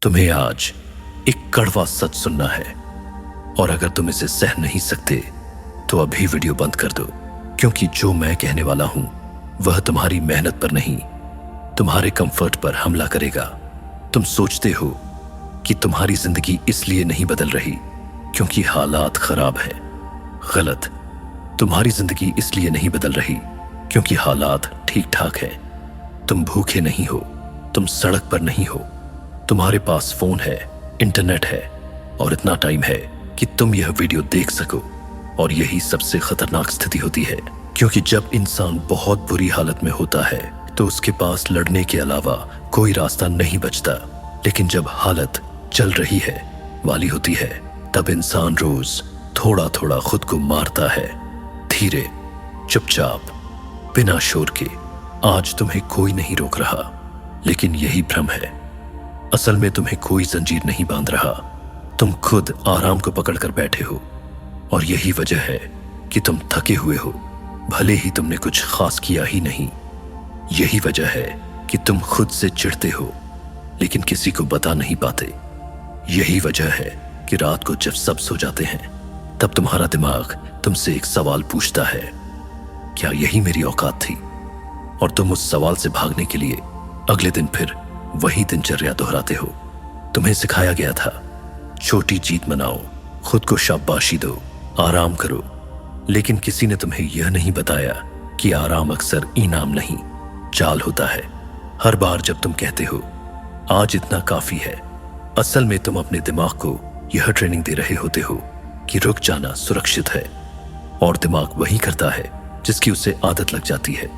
तुम्हें आज एक कड़वा सच सुनना है और अगर तुम इसे सह नहीं सकते तो अभी वीडियो बंद कर दो, क्योंकि जो मैं कहने वाला हूं वह तुम्हारी मेहनत पर नहीं, तुम्हारे कंफर्ट पर हमला करेगा। तुम सोचते हो कि तुम्हारी जिंदगी इसलिए नहीं बदल रही क्योंकि हालात खराब हैं। गलत। तुम्हारी जिंदगी इसलिए नहीं बदल रही क्योंकि हालात ठीक ठाक हैं। तुम भूखे नहीं हो, तुम सड़क पर नहीं हो, तुम्हारे पास फोन है, इंटरनेट है और इतना टाइम है कि तुम यह वीडियो देख सको। और यही सबसे खतरनाक स्थिति होती है, क्योंकि जब इंसान बहुत बुरी हालत में होता है तो उसके पास लड़ने के अलावा कोई रास्ता नहीं बचता। लेकिन जब हालत चल रही है वाली होती है तब इंसान रोज थोड़ा थोड़ा खुद को मारता है, धीरे, चुपचाप, बिना शोर के। आज तुम्हें कोई नहीं रोक रहा, लेकिन यही भ्रम है। असल में तुम्हें कोई जंजीर नहीं बांध रहा, तुम खुद आराम को पकड़कर बैठे हो। और यही वजह है कि तुम थके हुए हो, भले ही तुमने कुछ खास किया ही नहीं। यही वजह है कि तुम खुद से चिढ़ते हो लेकिन किसी को बता नहीं पाते। यही वजह है कि रात को जब सब सो जाते हैं तब तुम्हारा दिमाग तुमसे एक सवाल पूछता है, क्या यही मेरी औकात थी? और तुम उस सवाल से भागने के लिए अगले दिन फिर वही दिनचर्या दोहराते हो। तुम्हें सिखाया गया था, छोटी जीत मनाओ, खुद को शाबाशी दो, आराम करो। लेकिन किसी ने तुम्हें यह नहीं बताया कि आराम अक्सर इनाम नहीं, चाल होता है। हर बार जब तुम कहते हो आज इतना काफी है, असल में तुम अपने दिमाग को यह ट्रेनिंग दे रहे होते हो कि रुक जाना सुरक्षित है। और दिमाग वही करता है जिसकी उसे आदत लग जाती है।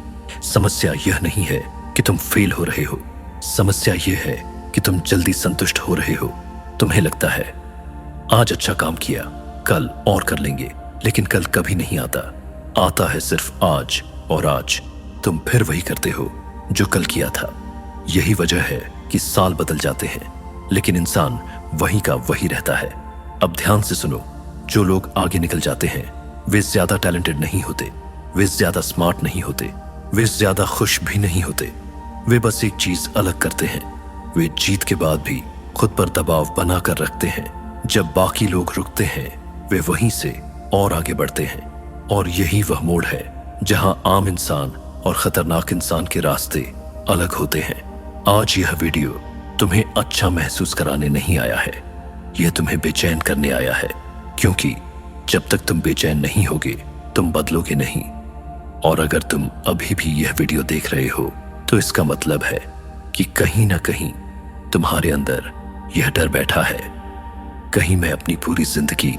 समस्या यह नहीं है कि तुम फेल हो रहे हो, समस्या यह है कि तुम जल्दी संतुष्ट हो रहे हो। तुम्हें लगता है आज अच्छा काम किया, कल और कर लेंगे, लेकिन कल कभी नहीं आता। आता है सिर्फ आज, और आज तुम फिर वही करते हो जो कल किया था। यही वजह है कि साल बदल जाते हैं लेकिन इंसान वही का वही रहता है। अब ध्यान से सुनो, जो लोग आगे निकल जाते हैं वे ज्यादा टैलेंटेड नहीं होते, वे ज्यादा स्मार्ट नहीं होते, वे ज्यादा खुश भी नहीं होते। वे बस एक चीज अलग करते हैं, वे जीत के बाद भी खुद पर दबाव बनाकर रखते हैं। जब बाकी लोग रुकते हैं वे वहीं से और आगे बढ़ते हैं। और यही वह मोड़ है जहां आम इंसान और खतरनाक इंसान के रास्ते अलग होते हैं। आज यह वीडियो तुम्हें अच्छा महसूस कराने नहीं आया है, यह तुम्हें बेचैन करने आया है, क्योंकि जब तक तुम बेचैन नहीं होगे तुम बदलोगे नहीं। और अगर तुम अभी भी यह वीडियो देख रहे हो तो इसका मतलब है कि कहीं ना कहीं तुम्हारे अंदर यह डर बैठा है, कहीं मैं अपनी पूरी जिंदगी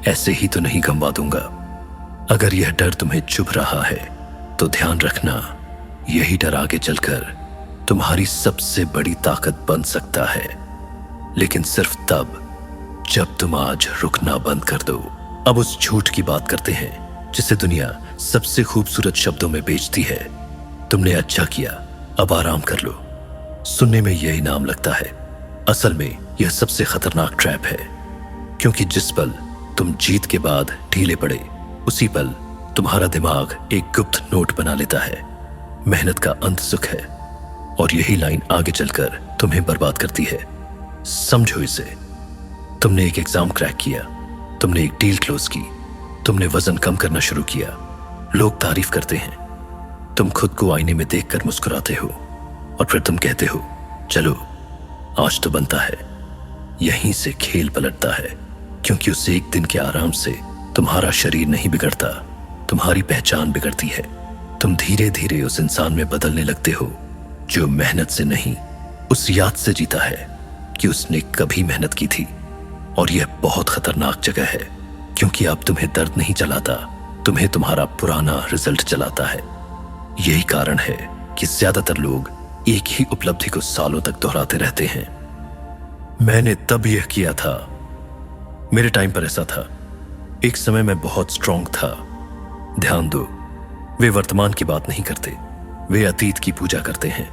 ऐसे ही तो नहीं गंवा दूंगा। अगर यह डर तुम्हें चुभ रहा है तो ध्यान रखना, यही डर आगे चलकर तुम्हारी सबसे बड़ी ताकत बन सकता है, लेकिन सिर्फ तब जब तुम आज रुकना बंद कर दो। अब उस झूठ की बात करते हैं जिसे दुनिया सबसे खूबसूरत शब्दों में बेचती है, तुमने अच्छा किया, अब आराम कर लो। सुनने में यह इनाम लगता है, असल में यह सबसे खतरनाक ट्रैप है, क्योंकि जिस पल तुम जीत के बाद ढीले पड़े उसी पल तुम्हारा दिमाग एक गुप्त नोट बना लेता है, मेहनत का अंत सुख है। और यही लाइन आगे चलकर तुम्हें बर्बाद करती है। समझो इसे, तुमने एक एग्जाम क्रैक किया, तुमने एक डील क्लोज की, तुमने वजन कम करना शुरू किया, लोग तारीफ करते हैं, तुम खुद को आईने में देखकर मुस्कुराते हो और फिर तुम कहते हो चलो आज तो बनता है। यहीं से खेल पलटता है, क्योंकि उस एक दिन के आराम से तुम्हारा शरीर नहीं बिगड़ता, तुम्हारी पहचान बिगड़ती है। तुम धीरे धीरे उस इंसान में बदलने लगते हो जो मेहनत से नहीं, उस याद से जीता है कि उसने कभी मेहनत की थी। और यह बहुत खतरनाक जगह है, क्योंकि अब तुम्हें दर्द नहीं चलाता, तुम्हें तुम्हारा पुराना रिजल्ट चलाता है। यही कारण है कि ज्यादातर लोग एक ही उपलब्धि को सालों तक दोहराते रहते हैं। मैंने तब यह किया था, मेरे टाइम पर ऐसा था, एक समय मैं बहुत स्ट्रांग था। ध्यान दो, वे वर्तमान की बात नहीं करते, वे अतीत की पूजा करते हैं।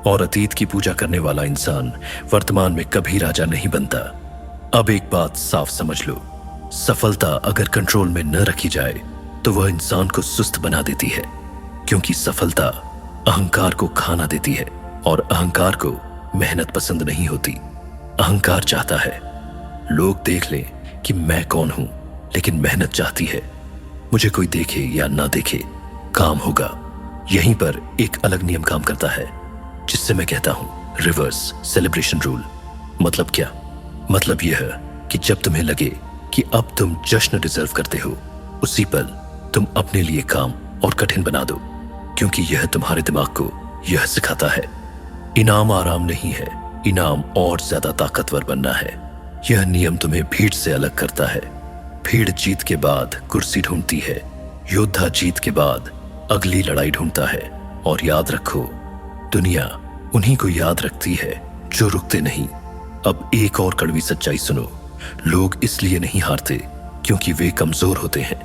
और अतीत की पूजा करने वाला इंसान वर्तमान में कभी राजा नहीं बनता। अब एक बात साफ समझ लो, सफलता अगर कंट्रोल में न रखी जाए तो वह इंसान को सुस्त बना देती है, क्योंकि सफलता अहंकार को खाना देती है और अहंकार को मेहनत पसंद नहीं होती। अहंकार चाहता है लोग देख लें कि मैं कौन हूं, लेकिन मेहनत चाहती है मुझे कोई देखे या ना देखे, काम होगा। यहीं पर एक अलग नियम काम करता है जिससे मैं कहता हूं रिवर्स सेलिब्रेशन रूल। मतलब क्या? मतलब यह कि जब तुम्हें लगे कि अब तुम जश्न डिजर्व करते हो, उसी पल तुम अपने लिए काम और कठिन बना दो, क्योंकि यह तुम्हारे दिमाग को यह सिखाता है इनाम आराम नहीं है, इनाम और ज्यादा ताकतवर बनना है। यह नियम तुम्हें भीड़ से अलग करता है। भीड़ जीत के बाद कुर्सी ढूंढती है, योद्धा जीत के बाद अगली लड़ाई ढूंढता है। और याद रखो, दुनिया उन्हीं को याद रखती है जो रुकते नहीं। अब एक और कड़वी सच्चाई सुनो, लोग इसलिए नहीं हारते क्योंकि वे कमजोर होते हैं,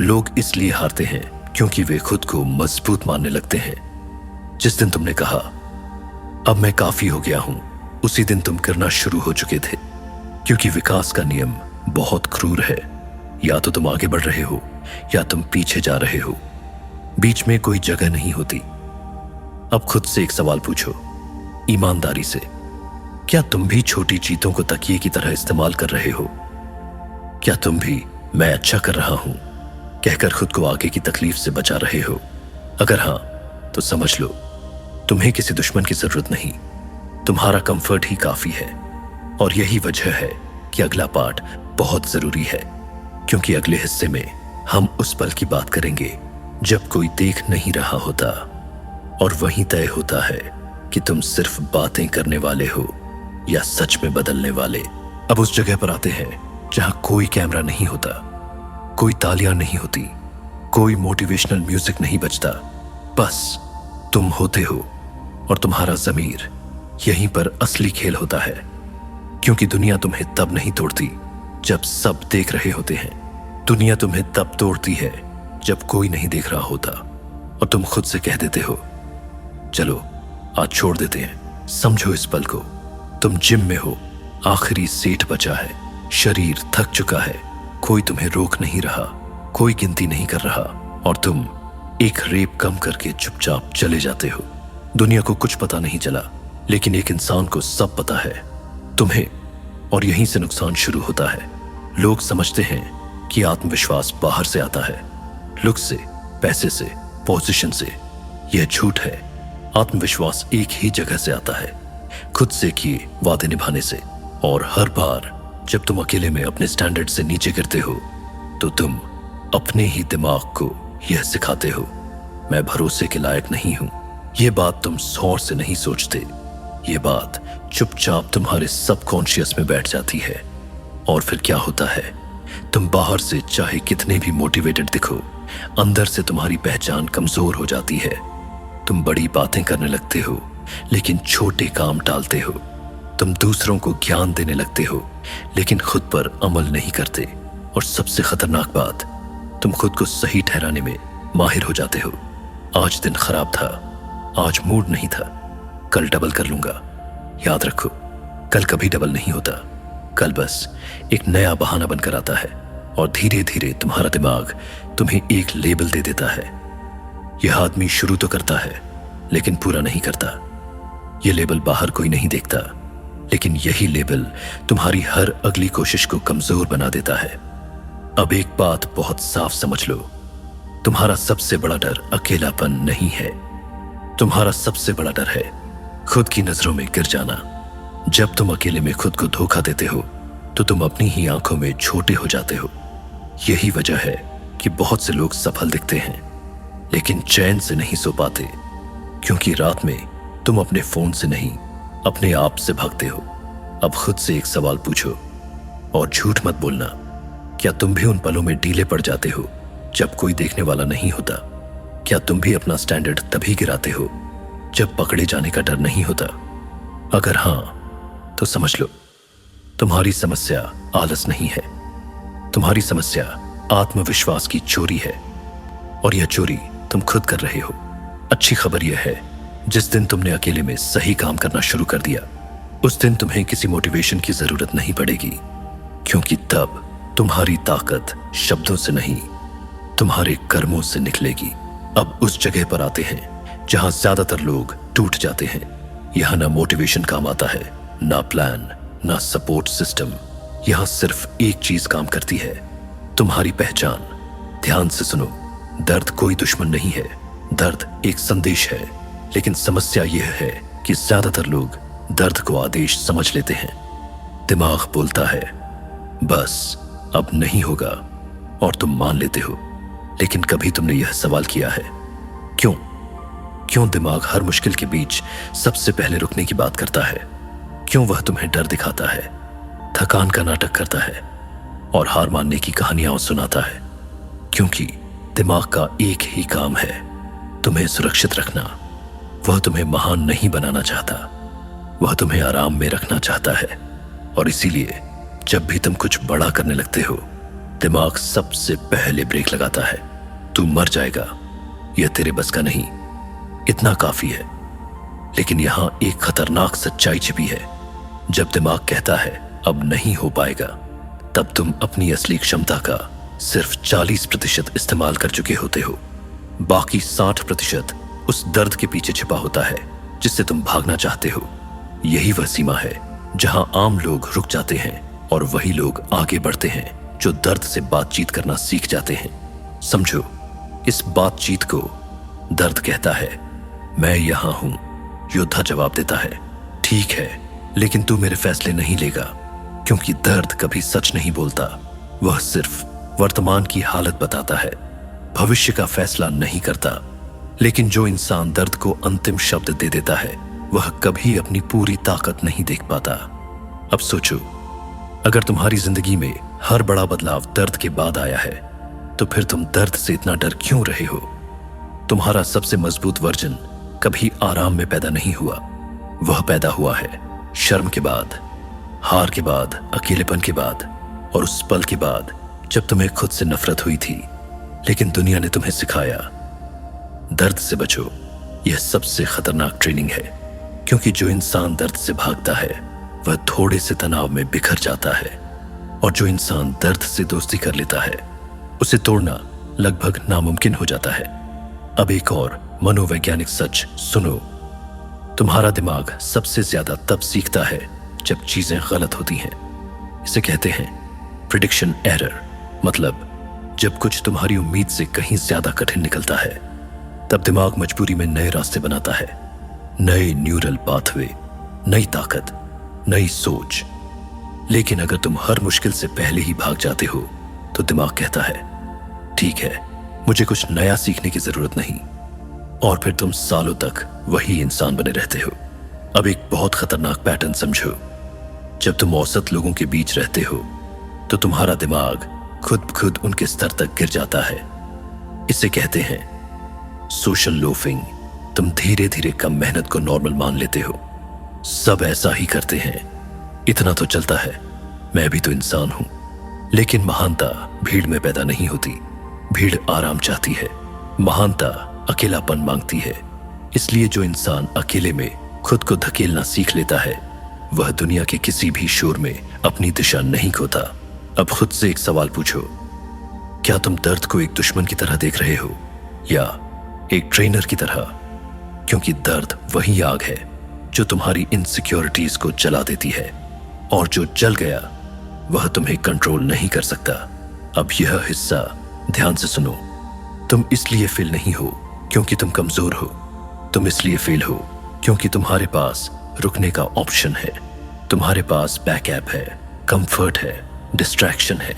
लोग इसलिए हारते हैं क्योंकि वे खुद को मजबूत मानने लगते हैं। जिस दिन तुमने कहा अब मैं काफी हो गया हूं, उसी दिन तुम करना शुरू हो चुके थे, क्योंकि विकास का नियम बहुत क्रूर है। या तो तुम आगे बढ़ रहे हो या तुम पीछे जा रहे हो, बीच में कोई जगह नहीं होती। अब खुद से एक सवाल पूछो ईमानदारी से, क्या तुम भी छोटी चीतों को तकिए की तरह इस्तेमाल कर रहे हो? क्या तुम भी मैं अच्छा कर रहा हूं कहकर खुद को आगे की तकलीफ से बचा रहे हो? अगर हां, तो समझ लो तुम्हें किसी दुश्मन की जरूरत नहीं, तुम्हारा कंफर्ट ही काफी है। और यही वजह है कि अगला पार्ट बहुत जरूरी है, क्योंकि अगले हिस्से में हम उस पल की बात करेंगे जब कोई देख नहीं रहा होता और वहीं तय होता है कि तुम सिर्फ बातें करने वाले हो या सच में बदलने वाले। अब उस जगह पर आते हैं जहां कोई कैमरा नहीं होता, कोई तालियां नहीं होती, कोई मोटिवेशनल म्यूजिक नहीं बजता, बस तुम होते हो और तुम्हारा ज़मीर। यहीं पर असली खेल होता है, क्योंकि दुनिया तुम्हें तब नहीं तोड़ती जब सब देख रहे होते हैं। दुनिया तुम्हें तब तोड़ती है जब कोई नहीं देख रहा होता और तुम खुद से कह देते हो चलो आज छोड़ देते हैं। समझो इस पल को, तुम जिम में हो, आखिरी सीट बचा है, शरीर थक चुका है, कोई तुम्हें रोक नहीं रहा, कोई गिनती नहीं कर रहा और तुम एक रेप कम करके चुपचाप चले जाते हो। दुनिया को कुछ पता नहीं चला, लेकिन एक इंसान को सब पता है, तुम्हें। और यहीं से नुकसान शुरू होता है। लोग समझते हैं कि आत्मविश्वास बाहर से आता है, लुक से, पैसे से, पोजीशन से। यह झूठ है। आत्मविश्वास एक ही जगह से आता है, खुद से किए वादे निभाने से। और हर बार जब तुम अकेले में अपने स्टैंडर्ड से नीचे गिरते हो, तो तुम अपने ही दिमाग को यह सिखाते हो मैं भरोसे के लायक नहीं हूं। यह बात तुम शौर से नहीं सोचते, यह बात चुपचाप तुम्हारे सबकॉन्शियस में बैठ जाती है। और फिर क्या होता है, तुम बाहर से चाहे कितने भी मोटिवेटेड दिखो, अंदर से तुम्हारी पहचान कमजोर हो जाती है। तुम बड़ी बातें करने लगते हो लेकिन छोटे काम टालते हो। तुम दूसरों को ज्ञान देने लगते हो लेकिन खुद पर अमल नहीं करते। और सबसे खतरनाक बात, तुम खुद को सही ठहराने में माहिर हो जाते हो। आज दिन खराब था, आज मूड नहीं था, कल डबल कर लूंगा। याद रखो, कल कभी डबल नहीं होता, कल बस एक नया बहाना बनकर आता है। और धीरे धीरे तुम्हारा दिमाग तुम्हें एक लेबल दे देता है। यह आदमी शुरू तो करता है लेकिन पूरा नहीं करता। यह लेबल बाहर कोई नहीं देखता, लेकिन यही लेबल तुम्हारी हर अगली कोशिश को कमजोर बना देता है। अब एक बात बहुत साफ समझ लो, तुम्हारा सबसे बड़ा डर अकेलापन नहीं है, तुम्हारा सबसे बड़ा डर है खुद की नजरों में गिर जाना। जब तुम अकेले में खुद को धोखा देते हो तो तुम अपनी ही आंखों में छोटे हो जाते हो। यही वजह है कि बहुत से लोग सफल दिखते हैं लेकिन चैन से नहीं सो पाते, क्योंकि रात में तुम अपने फोन से नहीं, अपने आप से भागते हो। अब खुद से एक सवाल पूछो और झूठ मत बोलना, क्या तुम भी उन पलों में ढीले पड़ जाते हो जब कोई देखने वाला नहीं होता? क्या तुम भी अपना स्टैंडर्ड तभी गिराते हो जब पकड़े जाने का डर नहीं होता? अगर हां, तो समझ लो तुम्हारी समस्या आलस नहीं है, तुम्हारी समस्या आत्मविश्वास की चोरी है। और यह चोरी तुम खुद कर रहे हो। अच्छी खबर यह है, जिस दिन तुमने अकेले में सही काम करना शुरू कर दिया, उस दिन तुम्हें किसी मोटिवेशन की जरूरत नहीं पड़ेगी, क्योंकि तब तुम्हारी ताकत शब्दों से नहीं, तुम्हारे कर्मों से निकलेगी। अब उस जगह पर आते हैं जहां ज्यादातर लोग टूट जाते हैं। यहां ना मोटिवेशन काम आता है, ना प्लान, ना सपोर्ट सिस्टम। यहां सिर्फ एक चीज काम करती है, तुम्हारी पहचान। ध्यान से सुनो, दर्द कोई दुश्मन नहीं है, दर्द एक संदेश है। लेकिन समस्या यह है कि ज्यादातर लोग दर्द को आदेश समझ लेते हैं। दिमाग बोलता है बस अब नहीं होगा, और तुम मान लेते हो। लेकिन कभी तुमने यह सवाल किया है क्यों? क्यों दिमाग हर मुश्किल के बीच सबसे पहले रुकने की बात करता है? क्यों वह तुम्हें डर दिखाता है, थकान का नाटक करता है और हार मानने की कहानियां सुनाता है? क्योंकि दिमाग का एक ही काम है, तुम्हें सुरक्षित रखना। वह तुम्हें महान नहीं बनाना चाहता, वह तुम्हें आराम में रखना चाहता है। और इसीलिए जब भी तुम कुछ बड़ा करने लगते हो, दिमाग सबसे पहले ब्रेक लगाता है। तू मर जाएगा, यह तेरे बस का नहीं, इतना काफी है। लेकिन यहां एक खतरनाक सच्चाई छिपी है। जब दिमाग कहता है अब नहीं हो पाएगा, तब तुम अपनी असली क्षमता का सिर्फ 40% इस्तेमाल कर चुके होते हो। बाकी 60% उस दर्द के पीछे छिपा होता है जिससे तुम भागना चाहते हो। यही वह सीमा है जहां आम लोग रुक जाते हैं और वही लोग आगे बढ़ते हैं जो दर्द से बातचीत करना सीख जाते हैं। समझो, इस बातचीत को दर्द कहता है मैं यहां हूं। योद्धा जवाब देता है ठीक है, लेकिन तू मेरे फैसले नहीं लेगा। क्योंकि दर्द कभी सच नहीं बोलता, वह सिर्फ वर्तमान की हालत बताता है, भविष्य का फैसला नहीं करता। लेकिन जो इंसान दर्द को अंतिम शब्द दे देता है, वह कभी अपनी पूरी ताकत नहीं देख पाता। अब सोचो, अगर तुम्हारी जिंदगी में हर बड़ा बदलाव दर्द के बाद आया है, तो फिर तुम दर्द से इतना डर क्यों रहे हो? तुम्हारा सबसे मजबूत वर्जन कभी आराम में पैदा नहीं हुआ। वह पैदा हुआ है शर्म के बाद, हार के बाद, अकेलेपन के बाद, और उस पल के बाद जब तुम्हें खुद से नफरत हुई थी। लेकिन दुनिया ने तुम्हें सिखाया दर्द से बचो। यह सबसे खतरनाक ट्रेनिंग है, क्योंकि जो इंसान दर्द से भागता है वह थोड़े से तनाव में बिखर जाता है, और जो इंसान दर्द से दोस्ती कर लेता है उसे तोड़ना लगभग नामुमकिन हो जाता है। अब एक और मनोवैज्ञानिक सच सुनो, तुम्हारा दिमाग सबसे ज्यादा तब सीखता है जब चीजें गलत होती हैं। इसे कहते हैं प्रिडिक्शन एरर। मतलब जब कुछ तुम्हारी उम्मीद से कहीं ज्यादा कठिन निकलता है, तब दिमाग मजबूरी में नए रास्ते बनाता है, नए न्यूरल पाथवे, नई ताकत, नई सोच। लेकिन अगर तुम हर मुश्किल से पहले ही भाग जाते हो, तो दिमाग कहता है ठीक है, मुझे कुछ नया सीखने की जरूरत नहीं, और फिर तुम सालों तक वही इंसान बने रहते हो। अब एक बहुत खतरनाक पैटर्न समझो, जब तुम औसत लोगों के बीच रहते हो, तो तुम्हारा दिमाग खुद उनके स्तर तक गिर जाता है। इसे कहते हैं सोशल लोफिंग। तुम धीरे धीरे कम मेहनत को नॉर्मल मान लेते हो। सब ऐसा ही करते हैं, इतना तो चलता है, मैं भी तो इंसान हूं। लेकिन महानता भीड़ में पैदा नहीं होती। भीड़ आराम चाहती है, महानता अकेलापन मांगती है। इसलिए जो इंसान अकेले में खुद को धकेलना सीख लेता है, वह दुनिया के किसी भी शोर में अपनी दिशा नहीं खोता। अब खुद से एक सवाल पूछो, क्या तुम दर्द को एक दुश्मन की तरह देख रहे हो या एक ट्रेनर की तरह? क्योंकि दर्द वही आग है जो तुम्हारी इनसिक्योरिटीज को जला देती है, और जो जल गया वह तुम्हें कंट्रोल नहीं कर सकता। अब यह हिस्सा ध्यान से सुनो। तुम इसलिए फेल नहीं हो क्योंकि तुम कमजोर हो, तुम इसलिए फेल हो क्योंकि तुम्हारे पास रुकने का ऑप्शन है। तुम्हारे पास बैकअप है, कंफर्ट है, डिस्ट्रैक्शन है,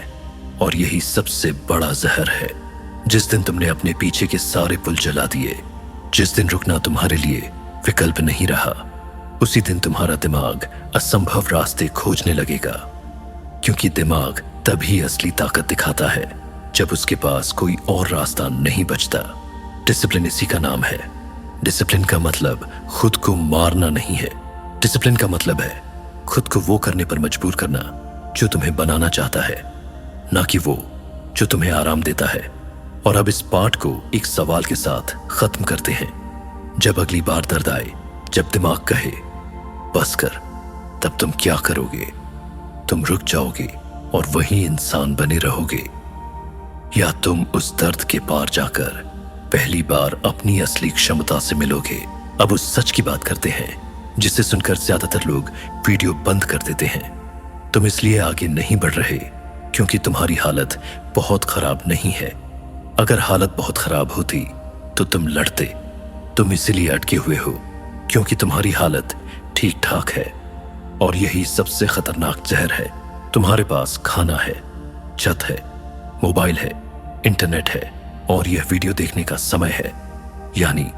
और यही सबसे बड़ा जहर है। जिस दिन तुमने अपने पीछे के सारे पुल जला दिए, जिस दिन रुकना तुम्हारे लिए विकल्प नहीं रहा, उसी दिन तुम्हारा दिमाग असंभव रास्ते खोजने लगेगा। क्योंकि दिमाग तभी असली ताकत दिखाता है जब उसके पास कोई और रास्ता नहीं बचता। डिसिप्लिन इसी का नाम है। डिसिप्लिन का मतलब खुद को मारना नहीं है। डिसिप्लिन का मतलब है खुद को वो करने पर मजबूर करना जो तुम्हें बनाना चाहता है, ना कि वो जो तुम्हें आराम देता है। और अब इस पाठ को एक सवाल के साथ खत्म करते हैं। जब अगली बार दर्द आए, जब दिमाग कहे बस कर, तब तुम क्या करोगे? तुम रुक जाओगे और वही इंसान बने रहोगे, या तुम उस दर्द के पार जाकर पहली बार अपनी असली क्षमता से मिलोगे? अब उस सच की बात करते हैं जिसे सुनकर ज्यादातर लोग वीडियो बंद कर देते हैं। तुम इसलिए आगे नहीं बढ़ रहे क्योंकि तुम्हारी हालत बहुत खराब नहीं है। अगर हालत बहुत खराब होती तो तुम लड़ते। तुम इसीलिए अटके हुए हो क्योंकि तुम्हारी हालत ठीक ठाक है। और यही सबसे खतरनाक जहर है। तुम्हारे पास खाना है, छत है, मोबाइल है, इंटरनेट है और यह वीडियो देखने का समय है। यानी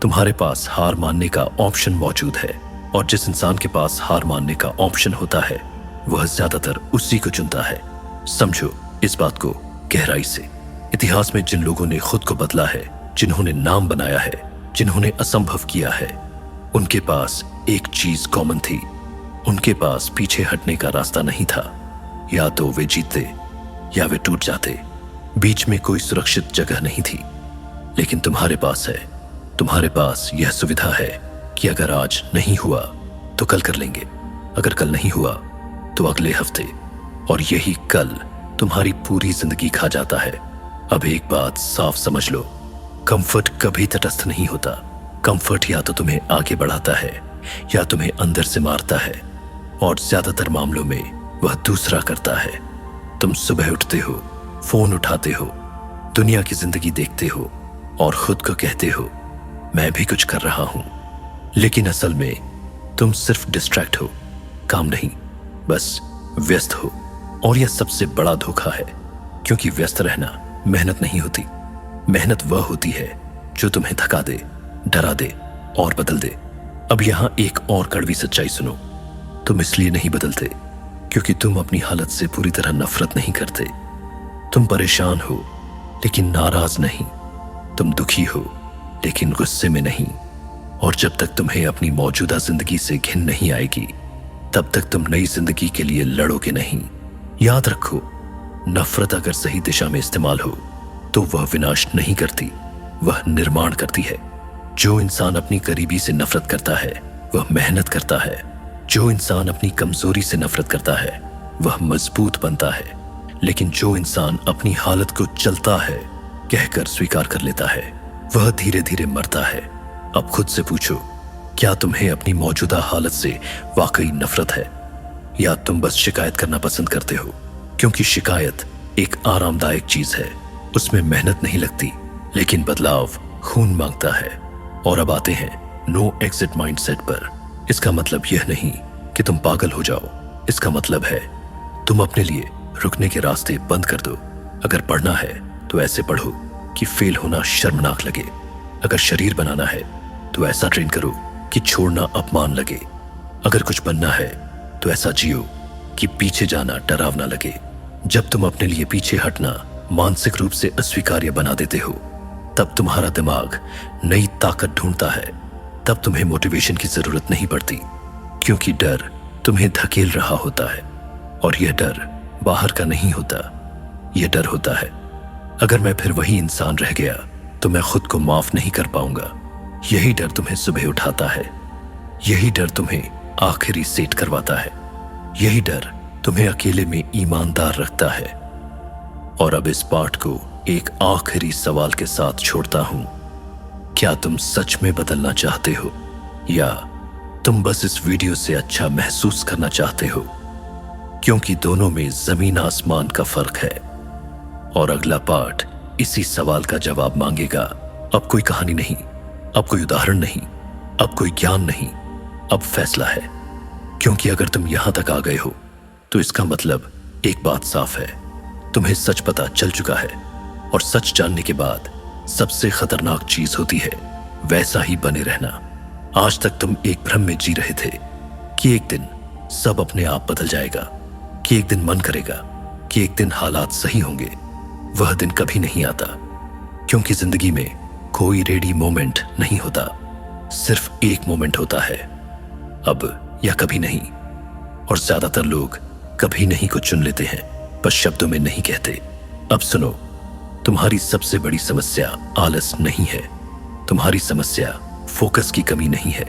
तुम्हारे पास हार मानने का ऑप्शन मौजूद है। और जिस इंसान के पास हार मानने का ऑप्शन होता है वह ज्यादातर उसी को चुनता है। समझो इस बात को गहराई से। इतिहास में जिन लोगों ने खुद को बदला है, जिन्होंने नाम बनाया है, जिन्होंने असंभव किया है, उनके पास एक चीज कॉमन थी। उनके पास पीछे हटने का रास्ता नहीं था। या तो वे जीतते या वे टूट जाते। बीच में कोई सुरक्षित जगह नहीं थी। लेकिन तुम्हारे पास है। तुम्हारे पास यह सुविधा है कि अगर आज नहीं हुआ तो कल कर लेंगे, अगर कल नहीं हुआ तो अगले हफ्ते। और यही कल तुम्हारी पूरी जिंदगी खा जाता है। अब एक बात साफ समझ लो, कंफर्ट कभी तटस्थ नहीं होता। कंफर्ट या तो तुम्हें आगे बढ़ाता है या तुम्हें अंदर से मारता है। और ज्यादातर मामलों में वह दूसरा करता है। तुम सुबह उठते हो, फोन उठाते हो, दुनिया की जिंदगी देखते हो और खुद को कहते हो मैं भी कुछ कर रहा हूं। लेकिन असल में तुम सिर्फ डिस्ट्रैक्ट हो, काम नहीं, बस व्यस्त हो। और यह सबसे बड़ा धोखा है क्योंकि व्यस्त रहना मेहनत नहीं होती। मेहनत वह होती है जो तुम्हें थका दे, डरा दे और बदल दे। अब यहां एक और कड़वी सच्चाई सुनो। तुम इसलिए नहीं बदलते क्योंकि तुम अपनी हालत से पूरी तरह नफरत नहीं करते। तुम परेशान हो लेकिन नाराज नहीं। तुम दुखी हो लेकिन गुस्से में नहीं। और जब तक तुम्हें अपनी मौजूदा जिंदगी से घिन नहीं आएगी तब तक तुम नई जिंदगी के लिए लड़ोगे नहीं। याद रखो, नफरत अगर सही दिशा में इस्तेमाल हो तो वह विनाश नहीं करती, वह निर्माण करती है। जो इंसान अपनी करीबी से नफरत करता है वह मेहनत करता है। जो इंसान अपनी कमजोरी से नफरत करता है वह मजबूत बनता है। लेकिन जो इंसान अपनी हालत को चलता है कहकर स्वीकार कर लेता है वह धीरे धीरे मरता है। अब खुद से पूछो, क्या तुम्हें अपनी मौजूदा हालत से वाकई नफरत है या तुम बस शिकायत करना पसंद करते हो? क्योंकि शिकायत एक आरामदायक चीज है, उसमें मेहनत नहीं लगती, लेकिन बदलाव खून मांगता है। और अब आते हैं नो एग्जिट माइंडसेट पर। इसका मतलब यह नहीं कि तुम पागल हो जाओ। इसका मतलब है तुम अपने लिए रुकने के रास्ते बंद कर दो। अगर पढ़ना है तो ऐसे पढ़ो कि फेल होना शर्मनाक लगे। अगर शरीर बनाना है तो ऐसा ट्रेन करो कि छोड़ना अपमान लगे। अगर कुछ बनना है तो ऐसा जियो कि पीछे जाना डरावना लगे। जब तुम अपने लिए पीछे हटना मानसिक रूप से अस्वीकार्य बना देते हो तब तुम्हारा दिमाग नई ताकत ढूंढता है। तब तुम्हें मोटिवेशन की जरूरत नहीं पड़ती क्योंकि डर तुम्हें धकेल रहा होता है। और यह डर बाहर का नहीं होता, यह डर होता है अगर मैं फिर वही इंसान रह गया तो मैं खुद को माफ नहीं कर पाऊंगा। यही डर तुम्हें सुबह उठाता है। यही डर तुम्हें आखिरी सेट करवाता है। यही डर तुम्हें अकेले में ईमानदार रखता है। और अब इस पाठ को एक आखिरी सवाल के साथ छोड़ता हूं। क्या तुम सच में बदलना चाहते हो या तुम बस इस वीडियो से अच्छा महसूस करना चाहते हो? क्योंकि दोनों में जमीन आसमान का फर्क है। और अगला पार्ट इसी सवाल का जवाब मांगेगा। अब कोई कहानी नहीं, अब कोई उदाहरण नहीं, अब कोई ज्ञान नहीं, अब फैसला है। क्योंकि अगर तुम यहां तक आ गए हो तो इसका मतलब एक बात साफ है, तुम्हें सच पता चल चुका है। और सच जानने के बाद सबसे खतरनाक चीज होती है वैसा ही बने रहना। आज तक तुम एक भ्रम में जी रहे थे कि एक दिन सब अपने आप बदल जाएगा, कि एक दिन मन करेगा, कि एक दिन हालात सही होंगे। वह दिन कभी नहीं आता क्योंकि जिंदगी में कोई रेडी मोमेंट नहीं होता, सिर्फ एक मोमेंट होता है, अब या कभी नहीं। और ज्यादातर लोग कभी नहीं को चुन लेते हैं, बस शब्दों में नहीं कहते। अब सुनो, तुम्हारी सबसे बड़ी समस्या आलस नहीं है। तुम्हारी समस्या फोकस की कमी नहीं है।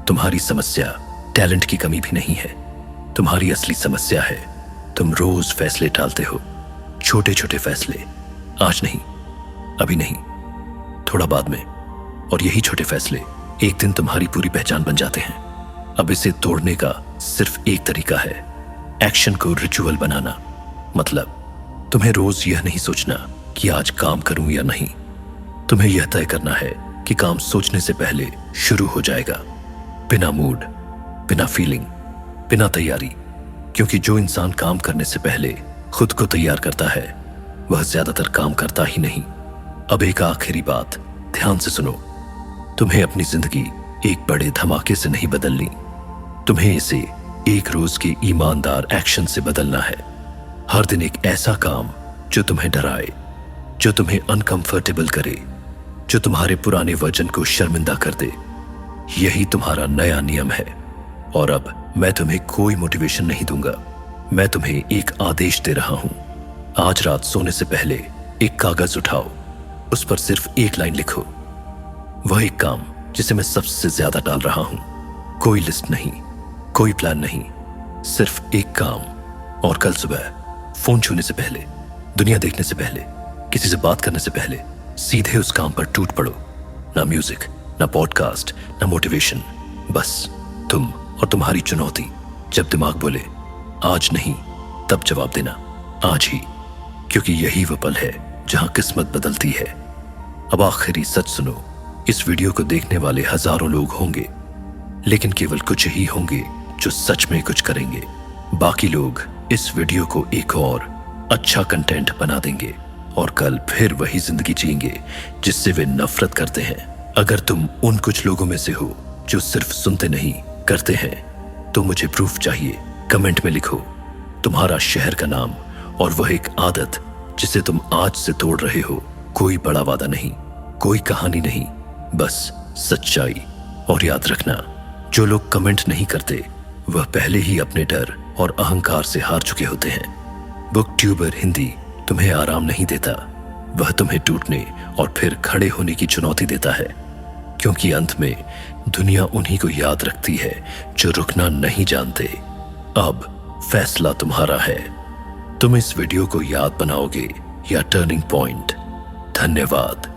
तुम्हारी समस्या टैलेंट की कमी भी नहीं है। तुम्हारी असली समस्या है तुम रोज फैसले टालते हो, छोटे छोटे फैसले। आज नहीं, अभी नहीं, थोड़ा बाद में। और यही छोटे फैसले एक दिन तुम्हारी पूरी पहचान बन जाते हैं। अब इसे तोड़ने का सिर्फ एक तरीका है, एक्शन को रिचुअल बनाना। मतलब तुम्हें रोज यह नहीं सोचना कि आज काम करूं या नहीं, तुम्हें यह तय करना है कि काम सोचने से पहले शुरू हो जाएगा, बिना मूड, बिना फीलिंग, बिना तैयारी। क्योंकि जो इंसान काम करने से पहले खुद को तैयार करता है वह ज्यादातर काम करता ही नहीं। अब एक आखिरी बात ध्यान से सुनो, तुम्हें अपनी जिंदगी एक बड़े धमाके से नहीं बदलनी, तुम्हें इसे एक रोज के ईमानदार एक्शन से बदलना है। हर दिन एक ऐसा काम जो तुम्हें डराए, जो तुम्हें अनकंफर्टेबल करे, जो तुम्हारे पुराने वजन को शर्मिंदा कर दे। यही तुम्हारा नया नियम है। और अब मैं तुम्हें कोई मोटिवेशन नहीं दूंगा, मैं तुम्हें एक आदेश दे रहा हूं। आज रात सोने से पहले एक कागज उठाओ, उस पर सिर्फ एक लाइन लिखो, वह एक काम जिसे मैं सबसे ज्यादा टाल रहा हूं। कोई लिस्ट नहीं, कोई प्लान नहीं, सिर्फ एक काम। और कल सुबह फोन छूने से पहले, दुनिया देखने से पहले, किसी से बात करने से पहले सीधे उस काम पर टूट पड़ो। ना म्यूजिक, ना पॉडकास्ट, ना मोटिवेशन, बस तुम और तुम्हारी चुनौती। जब दिमाग बोले आज नहीं, तब जवाब देना आज ही, क्योंकि यही वो पल है जहां किस्मत बदलती है। अब आखिरी सच सुनो, इस वीडियो को देखने वाले हजारों लोग होंगे, लेकिन केवल कुछ ही होंगे जो सच में कुछ करेंगे। बाकी लोग इस वीडियो को एक और अच्छा कंटेंट बना देंगे और कल फिर वही जिंदगी जिएंगे जिससे वे नफरत करते हैं। अगर तुम उन कुछ लोगों में से हो जो सिर्फ सुनते नहीं करते हैं, तो मुझे प्रूफ चाहिए। कमेंट में लिखो तुम्हारा शहर का नाम और वह एक आदत जिसे तुम आज से तोड़ रहे हो। कोई बड़ा वादा नहीं, कोई कहानी नहीं, बस सच्चाई। और याद रखना, जो लोग कमेंट नहीं करते वह पहले ही अपने डर और अहंकार से हार चुके होते हैं। बुक ट्यूबर हिंदी तुम्हें आराम नहीं देता, वह तुम्हें टूटने और फिर खड़े होने की चुनौती देता है। क्योंकि अंत में दुनिया उन्हीं को याद रखती है जो रुकना नहीं जानते। अब फैसला तुम्हारा है, तुम इस वीडियो को याद बनाओगे या टर्निंग पॉइंट। धन्यवाद।